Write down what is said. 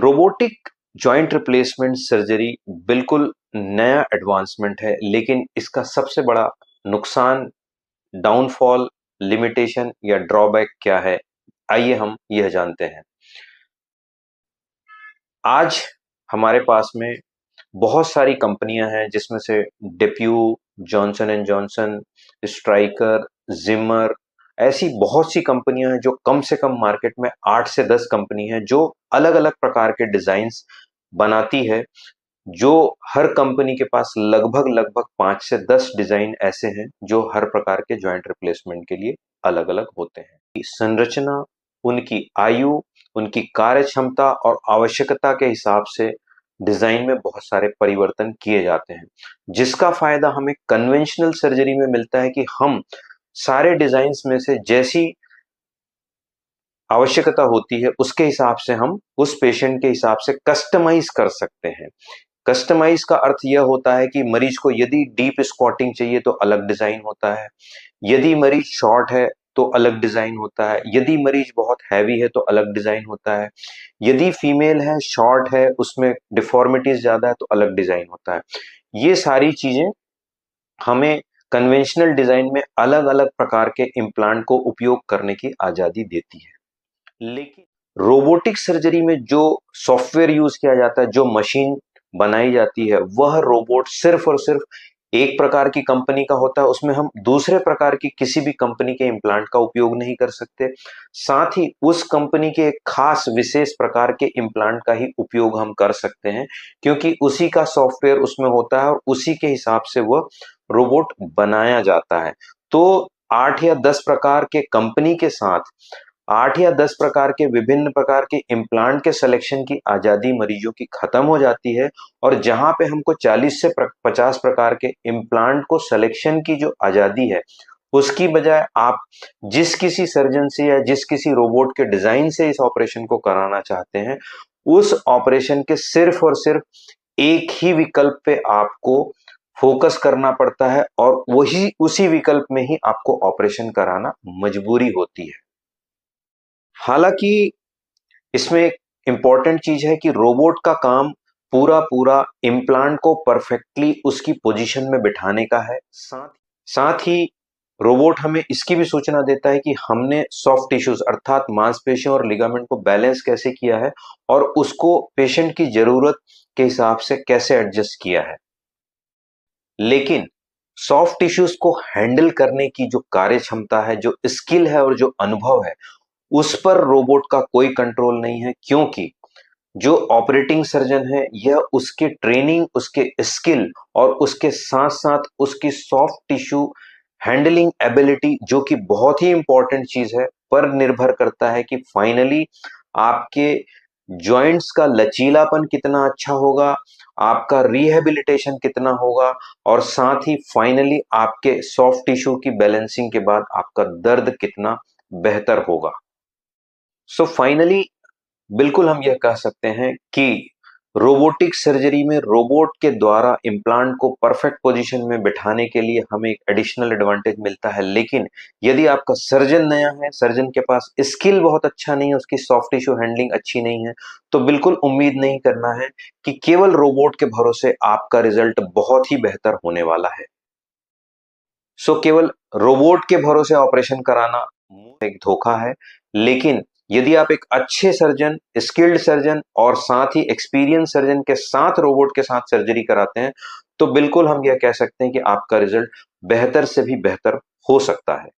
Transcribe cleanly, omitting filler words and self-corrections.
Robotic joint replacement surgery बिल्कुल नया advancement है, लेकिन इसका सबसे बड़ा नुकसान, डाउनफॉल, लिमिटेशन या ड्रॉबैक क्या है, आइए हम यह जानते हैं। आज हमारे पास में बहुत सारी कंपनियां हैं, जिसमें से डेप्यू, जॉनसन एंड जॉनसन, स्ट्राइकर, जिमर, ऐसी बहुत सी कंपनियां हैं जो कम से कम मार्केट में 8 से 10 कंपनी हैं जो अलग अलग प्रकार के डिजाइन्स बनाती है। जो हर कंपनी के पास लगभग लगभग 5 से 10 डिजाइन ऐसे हैं जो हर प्रकार के जॉइंट रिप्लेसमेंट के लिए अलग अलग होते हैं। संरचना, उनकी आयु, उनकी कार्य क्षमता और आवश्यकता के हिसाब से डिजाइन में बहुत सारे परिवर्तन किए जाते हैं, जिसका फायदा हमें कन्वेंशनल सर्जरी में मिलता है कि हम सारे डिजाइन्स में से जैसी आवश्यकता होती है उसके हिसाब से हम उस पेशेंट के हिसाब से कस्टमाइज कर सकते हैं। कस्टमाइज का अर्थ यह होता है कि मरीज को यदि डीप स्क्वाटिंग चाहिए तो अलग डिजाइन होता है, यदि मरीज शॉर्ट है तो अलग डिजाइन होता है, यदि मरीज बहुत हैवी है तो अलग डिजाइन होता है, यदि फीमेल है, शॉर्ट है, उसमें डिफॉर्मिटीज ज्यादा है तो अलग डिजाइन होता है। ये सारी चीजें हमें कन्वेंशनल डिजाइन में अलग अलग प्रकार के इम्प्लांट को उपयोग करने की आजादी देती है। लेकिन रोबोटिक सर्जरी में जो सॉफ्टवेयर यूज किया जाता है, जो मशीन बनाई जाती है, वह रोबोट सिर्फ और सिर्फ एक प्रकार की कंपनी का होता है। उसमें हम दूसरे प्रकार की किसी भी कंपनी के इम्प्लांट का उपयोग नहीं कर सकते। साथ ही उस कंपनी के एक खास विशेष प्रकार के इम्प्लांट का ही उपयोग हम कर सकते हैं, क्योंकि उसी का सॉफ्टवेयर उसमें होता है और उसी के हिसाब से वह रोबोट बनाया जाता है। तो 8 या 10 प्रकार के कंपनी के साथ 8 या 10 प्रकार के विभिन्न प्रकार के इम्प्लांट के सिलेक्शन की आजादी मरीजों की खत्म हो जाती है, और जहां पे हमको 40 से 50 प्रकार के इम्प्लांट को सिलेक्शन की जो आजादी है, उसकी बजाय आप जिस किसी सर्जन से या जिस किसी रोबोट के डिजाइन से इस ऑपरेशन को कराना चाहते हैं, उस ऑपरेशन के सिर्फ और सिर्फ एक ही विकल्प पे आपको फोकस करना पड़ता है, और वही उसी विकल्प में ही आपको ऑपरेशन कराना मजबूरी होती है। हालांकि इसमें एक इंपॉर्टेंट चीज है कि रोबोट का काम पूरा पूरा इम्प्लांट को परफेक्टली उसकी पोजीशन में बिठाने का है। साथ ही रोबोट हमें इसकी भी सूचना देता है कि हमने सॉफ्ट टिश्यूज अर्थात मांसपेशियों और लिगामेंट को बैलेंस कैसे किया है और उसको पेशेंट की जरूरत के हिसाब से कैसे एडजस्ट किया है। लेकिन सॉफ्ट टिश्यूज को हैंडल करने की जो कार्य क्षमता है, जो स्किल है और जो अनुभव है, उस पर रोबोट का कोई कंट्रोल नहीं है, क्योंकि जो ऑपरेटिंग सर्जन है यह उसके ट्रेनिंग, उसके स्किल और उसके साथ साथ उसकी सॉफ्ट टिश्यू हैंडलिंग एबिलिटी, जो कि बहुत ही इंपॉर्टेंट चीज है, पर निर्भर करता है कि फाइनली आपके जॉइंट्स का लचीलापन कितना अच्छा होगा, आपका रिहेबिलिटेशन कितना होगा, और साथ ही फाइनली आपके सॉफ्ट टिश्यू की बैलेंसिंग के बाद आपका दर्द कितना बेहतर होगा। सो फाइनली बिल्कुल हम यह कह सकते हैं कि रोबोटिक सर्जरी में रोबोट के द्वारा इम्प्लांट को परफेक्ट पोजीशन में बिठाने के लिए हमें एक एडिशनल एडवांटेज मिलता है। लेकिन यदि आपका सर्जन नया है, सर्जन के पास स्किल बहुत अच्छा नहीं है, उसकी सॉफ्ट टिश्यू हैंडलिंग अच्छी नहीं है, तो बिल्कुल उम्मीद नहीं करना है कि केवल रोबोट के भरोसे आपका रिजल्ट बहुत ही बेहतर होने वाला है। सो केवल रोबोट के भरोसे ऑपरेशन कराना एक धोखा है। लेकिन यदि आप एक अच्छे सर्जन, स्किल्ड सर्जन और साथ ही एक्सपीरियंस सर्जन के साथ रोबोट के साथ सर्जरी कराते हैं, तो बिल्कुल हम यह कह सकते हैं कि आपका रिजल्ट बेहतर से भी बेहतर हो सकता है।